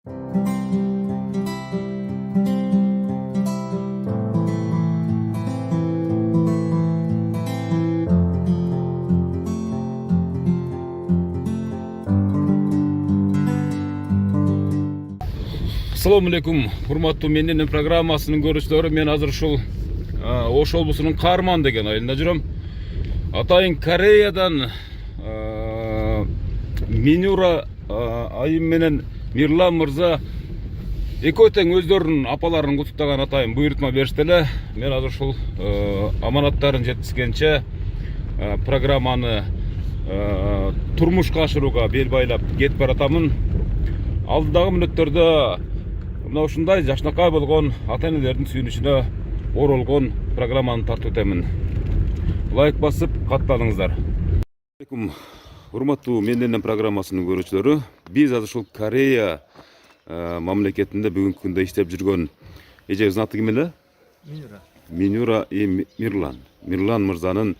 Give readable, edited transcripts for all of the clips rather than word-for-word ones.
Assalamu alaikum, урматтуу Меннен программасынын көрүүчүлөрү. Мен азыр ушул Ош облусунун Карман деген айылында жүрөм. Атайын Кореядан Минюра айым менен Мирлан мырза экөө тең өздөрүнүн апаларын куттуктаган атайын буйрутма беришти эле. Мен азыр ушул аманаттарын жеткизгенче программаны турмушка ашырууга бел байлап кетип баратамын. Алдындагы мүнөттөрдө мына ушундай жашнакай болгон ата энелердин сүйүнүчүнө оролгон программаны тартып өтөмүн. Лайк басып катталыңыздар. Урматтуу Меннен программасынын көрүүчүлөрү, биз азыр ушул Корея мамлекетинде бүгүнкү күндө иштеп жүргөн эжебиздин аты ким эле? Минюра и Мирлан мырзанын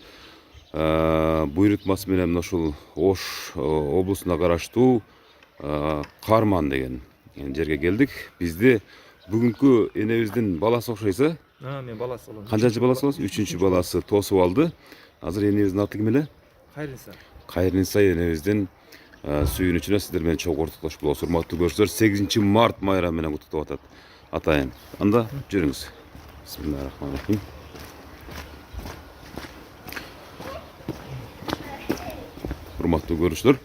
буйрутмасы менен ушул Ош облусуна караштуу Карман деген жерге келдик. Бизди бүгүнкү энебиздин баласы окшойсу? Мен баласы болом. Канчанчы баласы болосуз? 3-чү баласы тосуп алды. Азыр энебиздин аты ким эле? Кайрынса энебиздин сүйүнүчүнө сиздер менен чогуу ортоктошуп болосуз. Урматтуу көрүүчүлөр, 8 март майрамы менен куттуктап атат атайын. Анда жүрүңүз. Бисмиллахиррахманиррахим. Урматтуу көрүүчүлөр,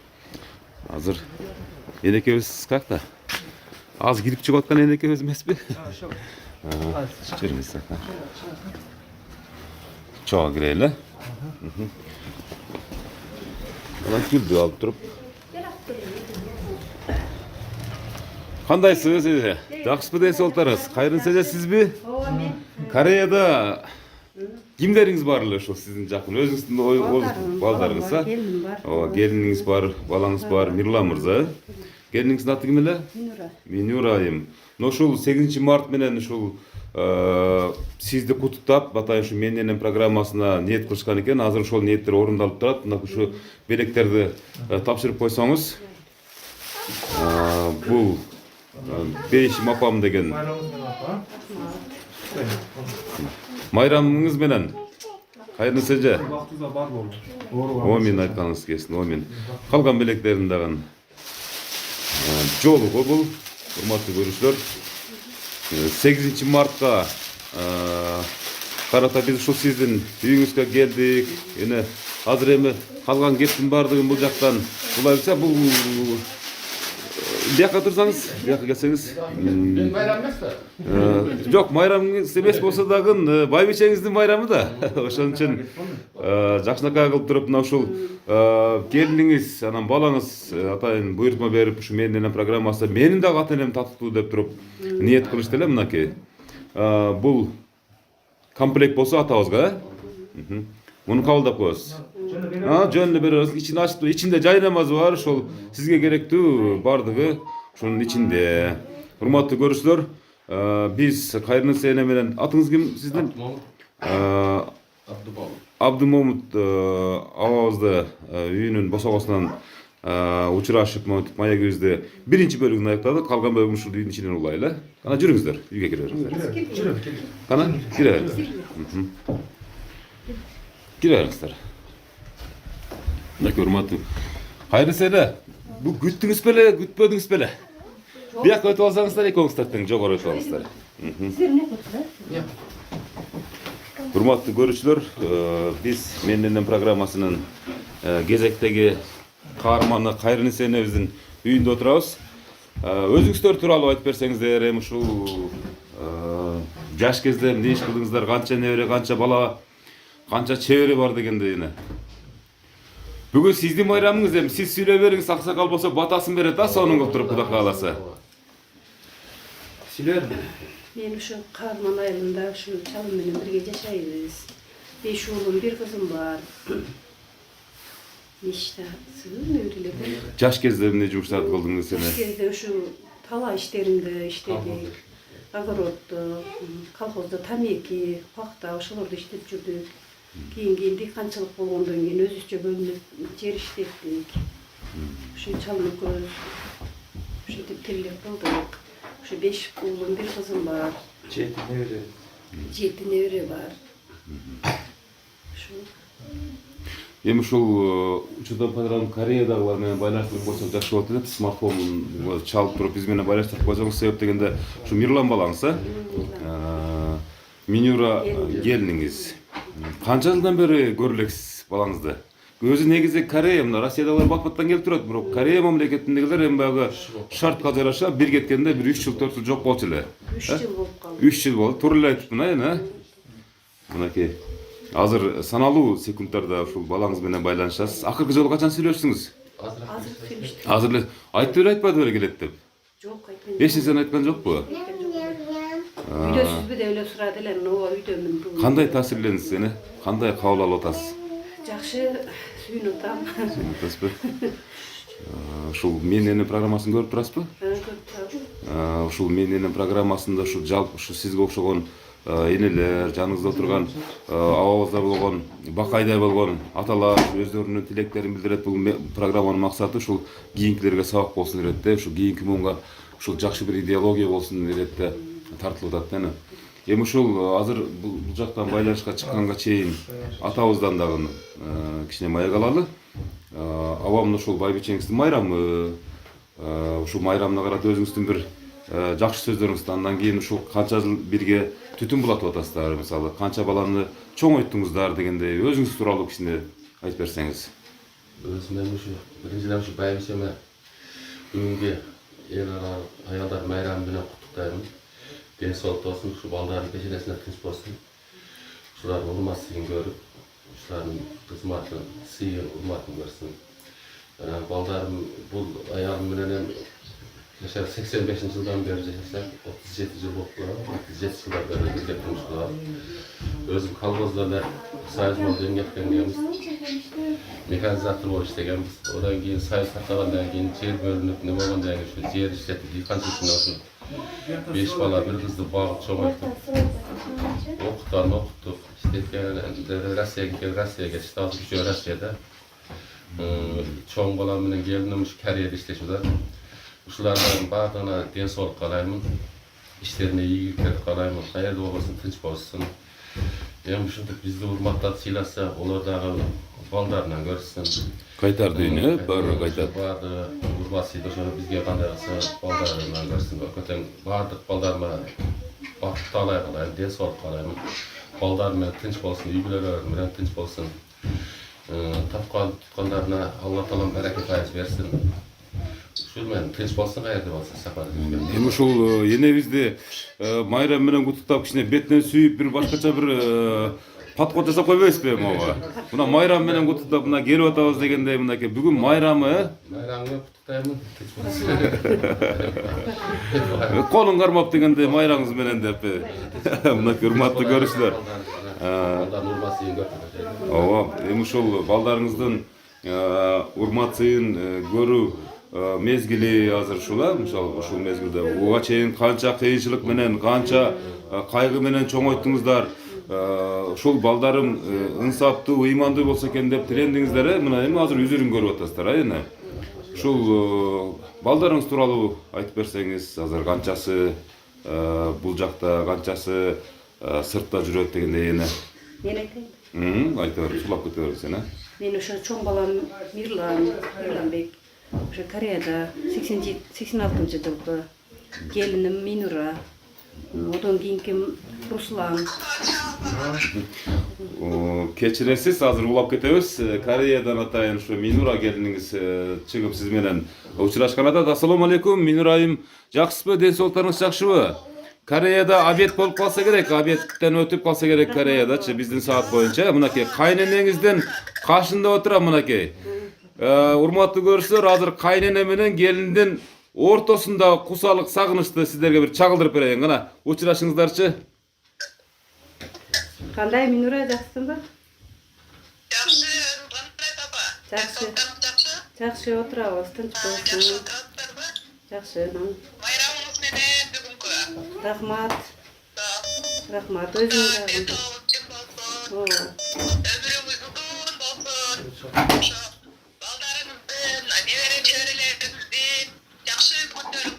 азыр энекебиз какта? Аз кирип чыгып аткан энекебиз эмеспи? Жүрүңүз. Чоң кирели. Ана күлдү алып туруп. Кандайсыз эже? Жакшысызбы десе болторуңуз? Кайрын эже сизби? Кореяда кимдериңиз бар эле ошол сиздин жакын? Өзүңүздүн балдарыңыз, а? Ооба, келиниңиз бар, балаңыз бар, Мирлан мырза. Келиниңиздин аты ким эле? Минюра айым. Ушул 8 март менен ушул сизди куттуктап, атайын ушу Меннен программасына ниет кылышкан экен. Азыр ошол ниеттер орундалып турат. Мына ушу белектерди тапшырып койсоңуз, бул Бейшим апам деген майрамыңыз менен кайрын эже. Бактыңызда бар болду. Омин айтканыңыз келсин, омин. Калган белектерин дагы жолуго бул, урматтуу көрүүчүлөр. 8 мартка карата биз ушул сиздин үйүңүзгө келдик. Эне азыр эми калган кептин баардыгын бул жактан булай берсе, бул бияка турсаңыз, бияка келсеңиз. Майрам эмеспи? Жок, майрамыңыз эмес болсо дагы байбичеңиздин майрамы да. Ошон үчүн жакшынакай кылып туруп, мына ушул келиниңиз, анан балаңыз атайын буйрутма берип, ушу Меннен программасы менин дагы ата энем татыктуу деп туруп ниет кылышты эле. Мынакей бул комплект болсо атабызга, муну кабылдап коесуз. Жөнүнө беребиз. Ичин ачып, ичинде жай намазы бар, ошол сизге керектүү бардыгы ушунун ичинде. Урматтуу көрүүчүлөр, биз кайрын эне менен, атыңыз ким сиздин? Абдымомут абабызды үйүнүн босогосунан учурашып, маегибизди биринчи бөлүгүн аяктадык. Калган бөлүгүн ушул үйдүн ичинен улай эле. Кана жүрүңүздөр, үйгө кире бериңиздер. Кана кире бериңиздер. Кире бериңиздер. Урматтуу кайрын эне, бул күттүңүз беле, күтпөдүңүз беле? Бияка өтүп алсаңыздар, экөөңүздөр тең жогору өтүп алыңыздар. Урматтуу көрүүчүлөр, биз Меннен программасынын кезектеги каарманы кайрын энебиздин үйүндө отурабыз. Өзүңүздөр тууралуу айтып берсеңиздер, эми ушул жаш кезде эмне иш кылдыңыздар, канча небере, канча бала, канча чебери бар дегенде. Бүгүн сиздин майрамыңыз, эми сиз сүйлөй бериңиз, аксакал болсо батасын берет да, сонун кылып туруп Кудай кааласа. Сүйлөдүм. Мен ушу Карман айылында ушу чалым менен бирге жашайбыз. 5 уулум, 1 кызым бар. Нештасы неберелер. Жаш кезде эмне жумуштарды кылдыңыз эне? Жаш кезде ушу тала иштеринде иштедик. Огороддо, колхоздо тамеки, пахта ошолорду иштеп жүрдүк. Кийин дыйканчылык болгондон кийин өзүбүзчө бөлүнүп жер иштеттик. Ушу чалым экөөбүз Ошентип тирлик кылдык. Ошо 5 уулум, 1 кызым бар. 7 небере. 7 небере бар. Ошо. Эми ушул учурдан пайдаланып Кореядагылар менен байланыштырып койсок жакшы болот деп смартфон чалып туруп биз менен байланыштырып койсоңуз себеп дегенде ушу Мирлан балаңыз Минюра келиниңиз. Канча жылдан бери көрө элексиз балаңызды? Өзү негизи Корея, мына Россиядагылар бакпаттан келип турат, бирок Корея мамлекетиндегилер эми баягы шартка жараша бир кеткенде бир 3 жыл 4 жыл жок болчу эле. 3 жыл болуп калды. 3 жыл болду. Туура эле айтыптын эми. Мынакей. Азыр саналуу секундтарда ушул балаңыз менен байланышасыз. Акыркы жолу качан сүйлөштүңүз? Азыр сүйлөштүк. Азыр эле айтты беле айтпады беле келет деп. Жок, айтпайм. Эч нерсени айткан жокпу? Үйдөсүзбү деп эле сурады эле, ооба үйдөмүн бүгүн. Кандай таасирлендиңиз эне? Кандай кабыл алып атасыз? Жакшы сүйүнүп атам. Атасызбы? Ушул Мен эне программасын көрүп турасызбы? Ушул Мен эне программасында ушул жалпы ушу сизге окшогон энелер, жаныңызда отурган абабызда болгон, бакайдай болгон аталар өздөрүнүн тилектерин билдирет. Бул программанын максаты ушул кийинкилерге сабак болсун дерет да, ушул кийинки муунга ушул жакшы бир идеология болсун дерет да, тартылып атат да. Эми ушул азыр бул жактан байланышка чыкканга чейин атабыздан дагы кичине маек алалы. Абам ушул байбичеңиздин майрамы, ушул майрамына карата өзүңүздүн бир жакшы сөздөрүңүздү, андан кийин ушул канча жыл бирге түтүн булатып атасыздар, мисалы канча баланы чоңойттуңуздар дегендей өзүңүз тууралуу кичине айтып берсеңиз. Өзүмөн ушу биринчиден ушу байбичеме бүгүнкү эл аралык аялдар майрамы менен куттуктаймын. Ден соолук болсун, ушу балдардын кеченесине тынч болсун. Ушулардын урматсызын көрүп, ушулардын кызматын, сыйын, урматын көрсүн. Балдарым бул аялым менен жашап 85 жылдан бери жашасак, 37 жыл болуп калды. 37 жылдан бери бирге турмуш кылабыз. Өзүм колхозда союз болуп эмгектенгенбиз. Механизатор болуп иштегенбиз. Одан кийин союз таркагандан кийин жер бөлүнүп, не болгондон кийин ушу жер иштетип, дыйканчылык ушу 5 бала, bir кызды багып чоңойттук. Окуттук. Иштеткен Россияга кетишти. Азыр үчөө Россияда. Чоң балам менен келиним ушу Кореяда иштешип атат. Ушулардын баардыгына ден соолук каалаймын. Иштерине ийгиликтер каалаймын. Каерде болбосун тынч болсун. Эми ушинтип бизди урматтап сыйласа, олар дагы балдарынан көрсүн. Кайтар дүйнө, баары кайтат. Баардыгы урмат сыйды, ошону бизге кандай кылса, балдарынан көрсүн. Көтөң баардык балдарыма бакыт таалай каалайм, ден соолук каалаймын. Балдарым менен тынч болсун, үй бүлөлөрүм менен тынч болсун. Тапкан туткандарына Алла таалам баракет айып берсин. Ушул менен тынч болсун, каерде болсо сапар. Эми ушул энебизди майрам менен куттуктап кичине бетинен сүйүп бир башкача бир подход жасап койбойсузбу эми ага? Мына майрам менен куттуктап мына келип атабыз дегендей мынакей бүгүн майрамы, Майрамы куттуктаймын, тынч болсун. колуң кармап дегендей майрамыңыз менен деп. Мынакей урматтуу көрүүчүлөр. Балдардын урмат сыйын көрсөтөт. Ооба, эми ушул балдарыңыздын урмат сыйын көрүү мезгили азыр ушул, мисалы ушул мезгилде буга чейин канча кыйынчылык менен, канча кайгы менен чоңойттуңуздар. Ушул балдарым ынсаптуу, ыймандуу болсо экен деп тилендиңиздер, мына эми азыр үзүрүн көрүп атасыздар, эне. Ушул балдарыңыз тууралуу айтып берсеңиз, азыр канчасы бул жакта, канчасы сыртта жүрөт дегендей эне. Мен айтайын. Айта бер, сулап кете бериңиз, эне. Мен ошо чоң балам Мирланбек. Ошо Кореяда 86 жылкы келиним Минура. Одан кийинки Руслан. Кечиресиз, азыр улап кетебиз. Кореядан атайын ушу Минура келиниңиз чыгып сиз менен учурашкан атат. Ассаламу алейкум, Минурайым. Жакшысызбы? Ден соолуктарыңыз жакшыбы? Кореяда обед болуп калса керек, обедтен өтүп калса керек Кореядачы, биздин саат боюнча. Мынакей кайненеңиздин кашында отурам мынакей. Урматтуу көрүүчүлөр, азыр кайнене менен келиндин ортосунда кусалык сагынычты сиздерге бир чагылдырып берейин. Кана учурашыңыздарчы. Кандай Минура, жакшысыңбы? Жакшы, кандай таба? Жакшы. Жакшы? Жакшы отурабыз, тынч болсун. Жакшы отурасыздарбы? Жакшы. Майрамыңыз менен бүгүнкү. Рахмат. Рахмат, Ден өзүңүз соолук болсун. болсун. Өмүрүңүз uzun болсун. Ошо балдарыңыздын, небере чөйрөлөрүңүздүн жакшы күндөрү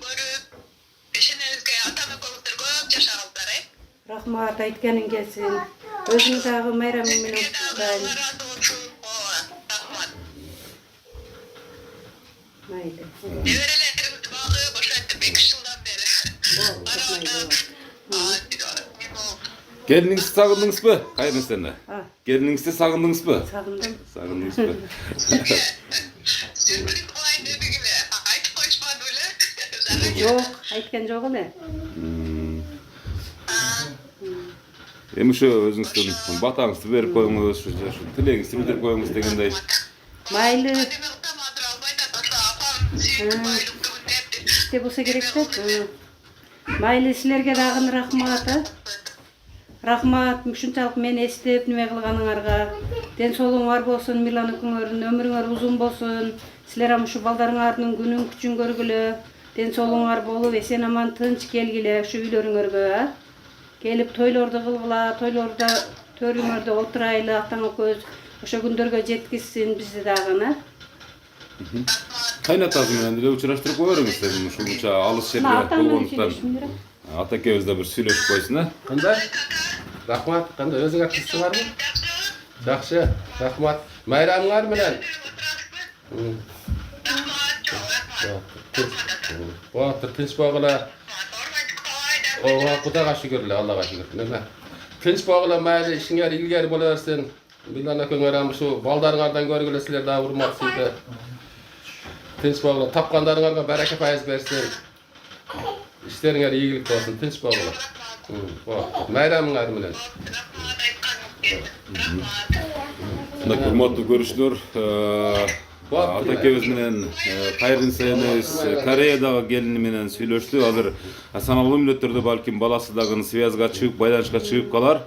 Рахмат айтканың келсин. Өзүң дагы майрамың менен куттуктайм. Allah razı olsun. Rahmat. Mayli. Neverelerimiz bağı boşalttı 5 yıldan beri. Geliniңizди сагындыңыз ба? Кайрын сени. Geliniңизди сагындыңыз ба? Сагындым. Сагындыңыз ба? Sürpriz olay dedi gibi. Ayıp koşmadı öyle. Жок, айткан жок эле. Эми ошо өзүңүздүн батаңызды берип коюңуз, тилегиңизди билдирип коюңуз дегендей. Майлы, Annemi utamadır albayda tasa apam suyun bayılıktı bu nepti. иште болсо керек да. Майлы силерге дагы рахмат. Рахмат, ушунчалык мени эстеп неме кылганыңарга. Ден соолугуң бар болсун, Миланыкыңардын өмүрүңөр узун болсун. Силер ham ушу балдарыңардын күнүн күчүн көргүлө. Ден соолугуңар болуп, эсен аман тынч келгиле ушу үйлөрүңөргө. Келип тойлорду кылгыла, тойлордо төрүңөрдө отурайлы, атаңа көз ошо күндөргө жеткизсин бизди дагы. Кайнатасы менен деле учураштырып коерүңүз дедим, ушунча алыс жерде болгондуктан. Ата экөөбүз да бир сүйлөшүп койсун, а? Кандай? Рахмат. Кандай өзүңөр кызсы барбы? Жакшы. Рахмат. Майрамыңар менен. Болуптур, тынч болгула. Ооба, Кудайга шүгүрлө, Аллага шүгүр. Неме? Тынч болгула, майли ишиңер илгери боло берсин. Милан экөөңөр ham ушу балдарыңардан көргүлө силер да урматсызды. Тынч болгула, тапкандарыңарга барака пайыз берсин. İşleringer iyilik olsun, tınç bağlı. Mayramыңар менен. Мына урматтуу көрүүчүлөр, ата экөөбүз менен Кайрын сенебиз Кореядагы келини менен сүйлөштү. Азыр саналуу мүнөттөрдө балким баласы дагы связга чыгып, байланышка чыгып калар.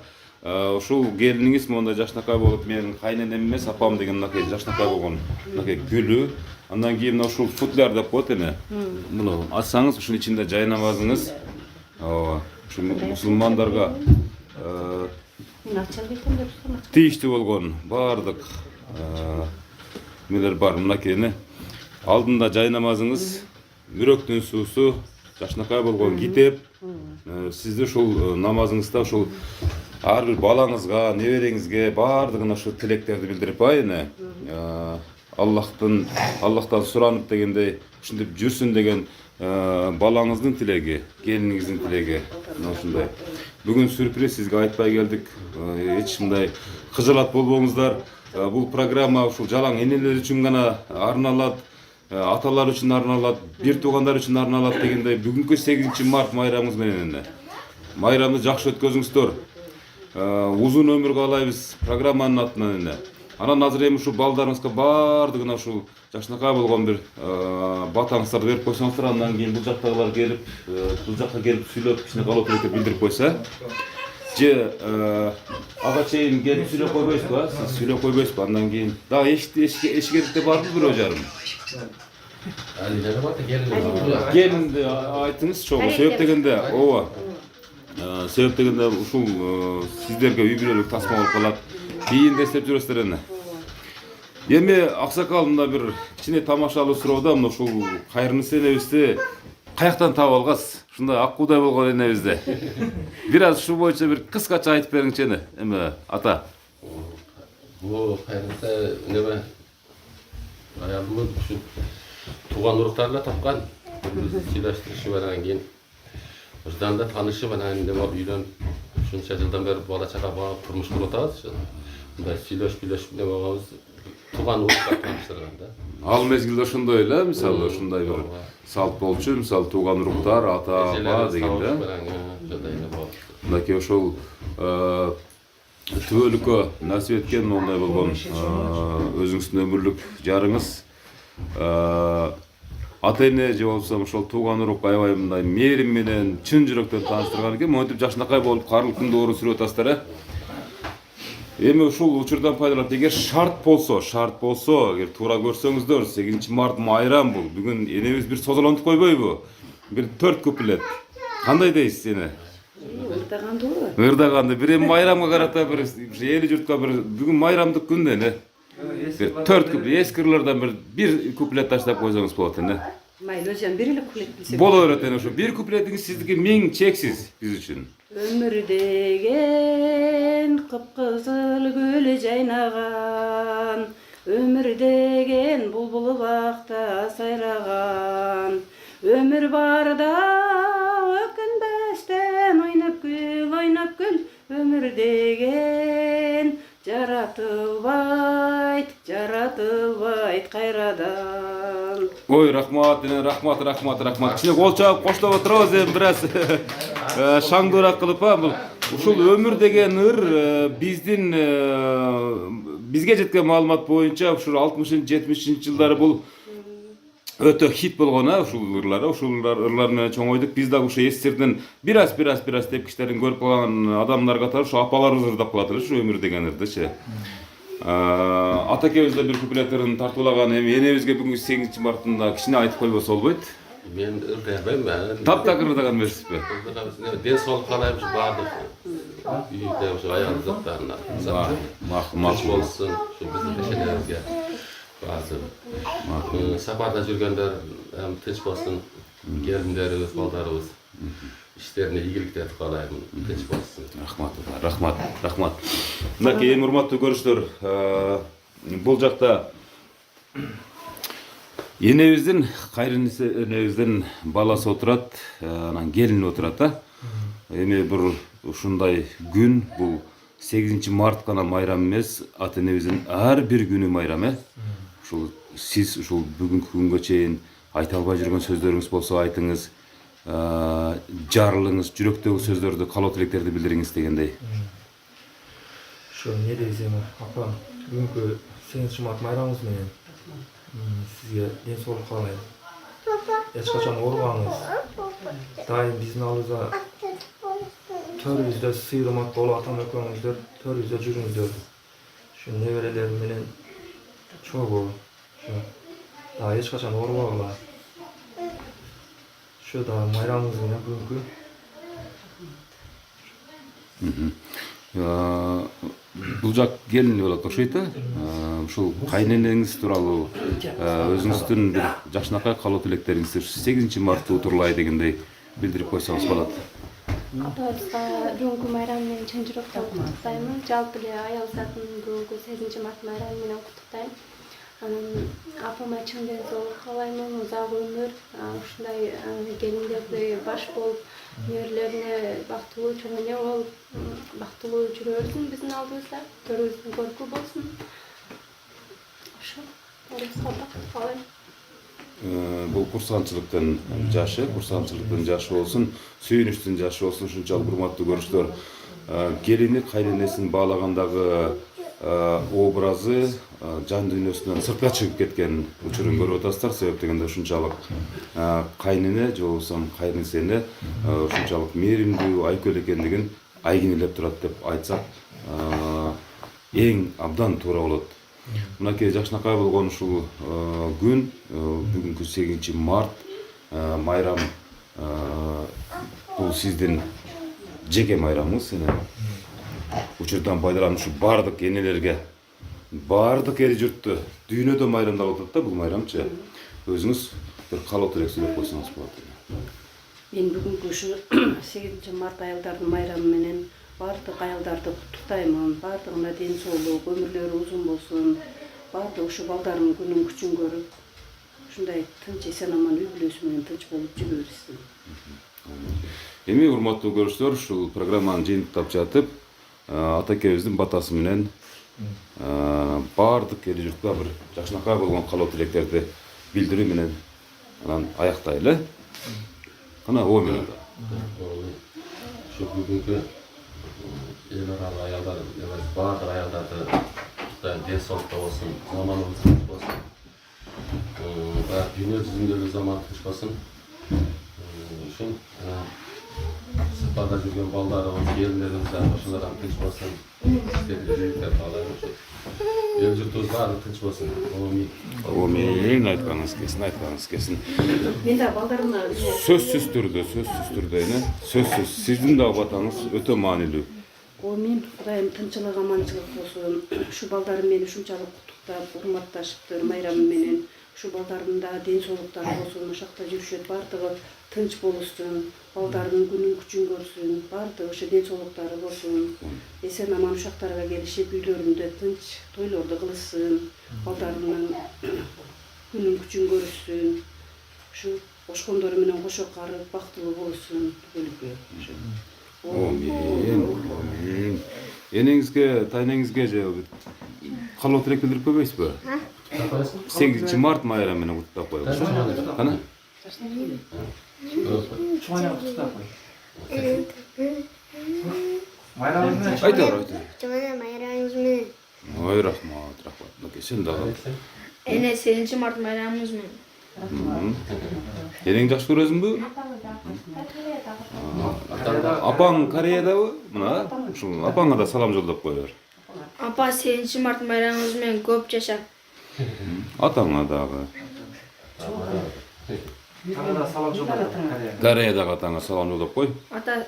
Ушул келиниңиз монда жашнакай болуп, менин кайненем эмес, апам деген мынакей жашнакай болгон, мынакей гүлү. Андан кийин мына ушул футляр деп коет эми. Муну ачсаңыз, ушунун ичинде жай намазыңыз, ушу мусулмандарга тийиштүү болгон баардык эмелер бар. Мынакейни алдында жай намазыңыз, үрөктүн суусу, жашнакай болгон китеп, сизди ушул намазыңызда ушул ар бир балаңызга, небереңизге баардыгына ушул тилектерди билдирип байыны. Аллахтан суранып дегендей, ушинтип жүрсүн деген балаңыздын тилеги, келиниңиздин тилеги. Ушундай. Бүгүн сюрприз сизге айтпай келдик. Эч мындай кыжалат болбоңуздар. Бул программа ушул жалаң энелер үчүн гана арналат, аталар үчүн арналат, бир туугандар үчүн арналат дегендей. Бүгүнкү 8 март майрамыңыз менен майрамды жакшы өткөзүңүздөр. Узун өмүр каалайбыз программанын атынан. Анан азыр эми ушу балдарыңызга баардыгына ушул жашнакай болгон бир батаңыздарды берип койсоңуздар, андан кийин бул жактагылар келип, бул жакка келип сүйлөп, кичине калоо тилектерди билдирип койсо. Же ага чейин келип сүйлөп койбойсузбу, сиз сүйлөп койбойсузбу, андан кийин дагы эшикерде барбы бирөө жарым? Алилер бар, келин. Келинди айтыңыз, чогуу себеп дегенде, ооба. Себеп дегенде ушул сиздерге үй бүлөлүк тасма болуп калат. Кийин дестеп жүрөсүздөр эне. Эми аксакал мында бир кичине тамашалуу суроо да, мына ушул Кайрын энебизди каяктан таап алгас? Ушундай аккуудай болгон энебизди. Бир аз ушу боюнча бир кыскача айтып бериңчи эне, эми ата. Бул Кайрын неме? Аялымын ушу тууган уруктарла тапкан. Сүйлөштүрүшү менен кийин ушундан да таанышып, анан неме үйлөнүп, ушунча жылдан бери бала чага багып турмуш кылып атабыз. Мындай сүйлөшүп неме болгонбуз, тууган уруктар тааныштырган да. Ал мезгилде ошондой эле, мисалы ушундай бир салт болчу, мисалы тууган уруктар, ата, ата дегенде. Мынакей ошол түбөлүккө насип эткен мондай болгон өзүңүздүн өмүрлүк жарыңыз. Ата-эне же болсо ошол тууган урук аябай мындай мээрим менен чын жүрөктөн тааныштырган экен. Монтип жашнакай болуп каарылыктын доорун сүрүп атасыздар. Эми ушул учурдан пайдаланып, эгер шарт болсо, эгер туура көрсөңүздөр, 8 март майрам бул. Бүгүн энебиз бир созолонтуп койбойбу? Бир 4 куплет. Кандай дейсиз эне? Ырдагандуу. Ырдаганды бир эми майрамга карата бир эли журтка бир бүгүн майрамдык күн да эне. Бир 4 куплет, эскирлерден бир куплет таштап койсоңуз болот эне. Mayli özüm bir ile kulet bilsek. Боло берет эне ушу. Бир куплетиңиз сиздики 1000 чексиз биз үчүн. Ömür degen kıpkızıl gülü jaynagan, ömür degen bulbulu bakta sayragan. Ömür barda ökünbestен oynap gül, ömür degen jaratılbayt kayradan. Ой, рахмат, рахмат. Кичине кол чаап коштоп отурабыз эми бир аз шаңдуураак кылып, бул ушул өмүр деген ыр бизге жеткен маалымат боюнча ушул 60-70 жылдары бул өтө хит болгон, ушул ырлар менен чоңойдук. Биз дагы ушу эстерден бир аз тепкичтерин көрүп калган адамдар катары ушу апаларыбыз ырдап калат эле ушу өмүр деген ырдычы. Атакебиз да бир куплеттерин тартуулаган, эми энебизге бүгүнкү 8 марттында кичине айтып койбосо болбойт. Мен ырдайбайм. Таптак ырдаган эмессизби? Ден соолук каалайм баардык үйдө ушу аял заттарына. Макул болсун, ушу биздин пешенебизге. Сапарда жүргөндөр тынч болсун, келиндерибиз, балдарыбыз иштерине ийгиликтер каалайм, тынч болсун. Рахмат. Мынакей эми урматтуу көрүүчүлөр, Бул жакта энебиздин, кайрынысы энебиздин баласы отурат, анан келини отурат. Эми бир ушундай күн, бул 8 март гана майрам эмес, ата энебиздин ар бир күнү майрам. Ушул сиз ушул бүгүнкү күнгө чейин айта албай жүргөн сөздөрүңүз болсо айтыңыз, жарылыңыз, жүрөктөгү сөздөрдү, каалоо тилектерди билдириңиз дегендей. Şu ne diyeceğim apam, bugünkü 8 Mart bayramımız menен sizge den sooluk kaalayım. Hiç kaçan oorubаңыз. Daim bizdin alыбызда төрүбүздө сыйырмак болуп атам экөөңүздөр, төрүбүздө жүрүңүздөр. Şu неберелерим менен чогуу. Şu hiç kaçan oorubагыла. Şu da bayramımız menен bugünkü Бул жак келини болот окшойт. Ушул кайненеңиз тууралуу өзүңүздүн бир жакшынакай каалоо тилектериңизди 8 марттуу тууралай дегендей билдирип койсоңуз болот. Атабызга бүгүнкү майрам менен чын жүрөктөн куттуктаймын. Жалпы эле аял затын бүгүнкү 8 март майрамы менен куттуктайм. Апама чын ден соолук каалайм, узак өмүр, ушундай келиндерди баш болуп, неберелерине бактылуу чоң эне болуп, бактылуу жүрө берсин биздин алдыбызда, төрүбүздүн көркү болсун. Ошо, алыбызга бакыт каалайм. Бул курсанчылыктын жашы болсун, сүйүнүчтүн жашы болсун. Ушунчалык урматтуу көрүүчүлөр, келини кайненесин баалагандагы образы жан дүйнөсүнөн сыртка чыгып кеткен учурун көрүп атасыздар. Себеп дегенде ушунчалык кайнене же болбосо кайненесине ушунчалык мээримдүү, айкөл экендигин айгинелеп турат деп айтсак эң абдан туура болот. Мынакей жакшынакай болгон ушул күн, бүгүнкү 8 март майрам, бул сиздин жеке майрамыңыз. Учурдан пайдалануучу бардык энелерге, бардык эл журтту дүйнөдө майрамдап атат да бул майрамчы. Өзүңүз бир каалоо тилек сүйлөп койсоңуз болот. Мен бүгүнкү ушу 8 март аялдардын майрамы менен бардык аялдарды куттуктаймын. Бардыгына ден соолук, өмүрлөрү узун болсун. Бардык ушу балдарынын күнүн күчүн көрүп, ушундай тынч эсен аман үй бүлөсү менен тынч болуп жүрө берсин. Эми урматтуу көрүүчүлөр, ушул программаны жыйынтыктап жатып, атакебиздин батасы менен бардык эл журтка бир жакшынакай болгон каалоо тилектерди билдирүү менен анан аяктайлы. Кана о менен да. Şu bugünkü el aralı ayallar, bardıq ayallarda den soolukta olsun, zamanımız tınç olsun. Dünya yüzündeki zaman tınç olsun. Şun Saparda жүрген балдарыбыз, келиндерибизден ошолордон тынч болсун. Сиздерге ийгиликтер каалайм. Эл журтубуз баары тынч болсун. Омин айтканыңыз келсин. Мен да балдарымна Сөзсүз түрдө, сөзсүз сиздин да батаңыз өтө маанилүү. Мен Кудайым тынчылык, аманчылык болсун. Ушу балдарым мени ушунчалык куттуктап, урматташыптыр майрамы менен. ушу балдардын да ден соолуктары болсун, ошакта жүрүшөт, баардыгы тынч болушсун, балдардын күнүн күчүн көрсүн, баардыгы ошо ден соолуктары болсун, эсен аман ушактарга келишип үйлөрүндө тынч тойлорду кылышсын, балдарынын күнүн күчүн көрүшсүн, ушу ошкондору менен кошо карып бактылуу болушсун түгөлүккө. Амин. Энеңизге, тайнеңизге же калоо тилек билдирип койбойсузбу? 8 март майрамы менен куттуктап коелу. Кана? Чуңайна куттуктап кой. Майрамыңыз менен. Айтор. Чуңайна майрамыңыз менен. Ой, рахмат. Мынакей сен дагы. Эне 8 март майрамыңыз менен. Энең жакшы көрөсүңбү? Апаң Кореядабы? Мына, ушул апаңа да салам жолдоп кое бер. Апа 8 март майрамыңыз менен көп жаша. Атаңа дагы. Канада салам жолдоп. Кореядагы атаңа салам жолдоп кой. Ата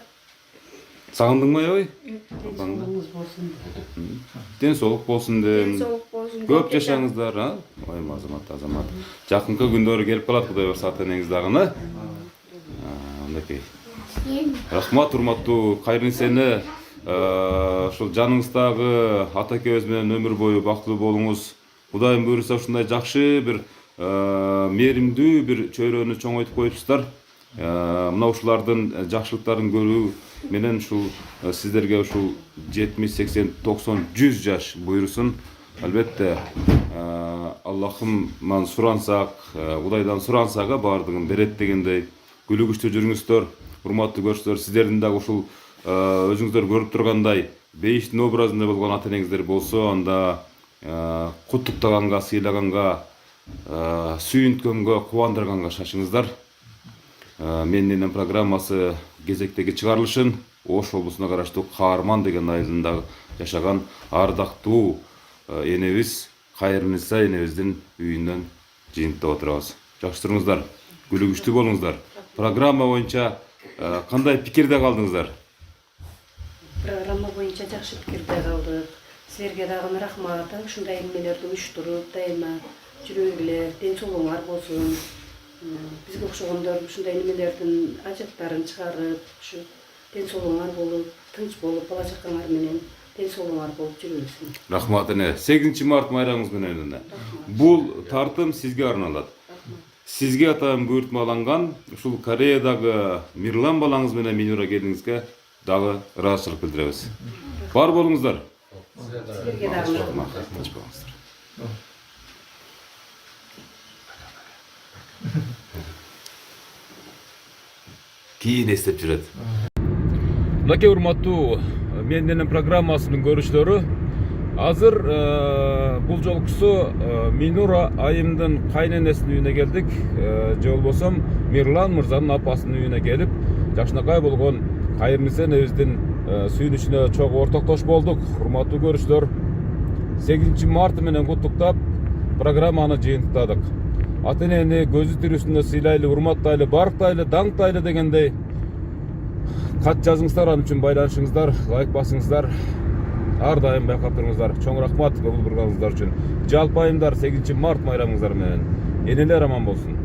Сагындыңбы аябай? Денсаулыгыңыз болсун. Ден соолук болсун дем. денсаулык болсун. Көп жашаңыздар, а? Ой, азамат. Жакынкы күндөрү келип калат, Кудай буйрса ата-энеңиз дагы, мынакей. Рахмат, урматтуу кайрылсени, ушул жаныңыздагы ата экөөбүз менен өмүр бою бактылуу болуңуз. Кудайым буйрса ушундай жакшы бир мээримдүү бир чөйрөнү чоңойтуп коюпсуздар. Мына ушулардын жакшылыктарын көрүү менен ушул сиздерге ушул 70, 80, 90, 100 жаш буйрусун. Албетте Аллахымдан сурансак, Кудайдан сурансага баардыгын берет дегендей күлүгүчтүү жүрүңүздөр, урматтуу көрүүчүлөр, сиздердин дагы ушул өзүңүздөр көрүп тургандай бейиштин образында болгон ата-энеңиздер болсо, анда куттуктаганга, сыйлаганга, сүйүнткөнгө, кубандырганга шашыңыздар. Менин энем программасы кезектеги чыгарылышын Ош облусуна караштуу Каарман деген айылында жашаган ардактуу энебиз Кайрылса энебиздин үйүнөн жыйынтып отурабыз. Жакшы туруңуздар, күлүгүчтүү болуңуздар. Программа боюнча кандай пикирде калдыңыздар? Программа боюнча жакшы пикирде калдык. Силерге дагы рахмат. Ушундай эмнелерди уюштуруп, дайыма жүрөгүлөр, ден соолугуңар болсун. Бизге окшогондор ушундай немелердин ажыктарын чыгарып, ушу ден соолугуңар болуп, тынч болуп, бала чакаңар менен ден соолугуңар болуп жүрүңүзсүн. Рахмат эне. 8 март майрамыңыз менен. Бул тартым сизге арналат. Сизге атайын буйртмаланган ушул Кореядагы Мирлан балаңыз менен Минура келиңизге дагы ыраазычылык билдиребиз. Бар болуңуздар. Силерге дагы рахмат. Тынч болуңуздар. Кийин эстеп жүрөт. Мынакей урматтуу менин энем программасынын көрүүчүлөрү, азыр бул жолкусу Минура айымдын кайненесинин үйүнө келдик. Же болбосо Мирлан мырзанын апасынын үйүнө келип, жакшынакай болгон Кайрылса энебиздин сүйүнүчүнө чогуу ортоктош болдук. Урматтуу көрүүчүлөр, 8 март менен куттуктап программаны жыйынтыктадык. Ата-энени көзү тирүүсүндө сыйлайлы, урматтайлы, барктайлы, даңктайлы дегендей кат жазыңыздар, ан үчүн байланышыңыздар, лайк басыңыздар. Ар дайым байкап туруңуздар. Чоң рахмат көңүл бурганыңыздар үчүн. Жалпы айымдар 8 март майрамыңыздар менен. Энелер аман болсун.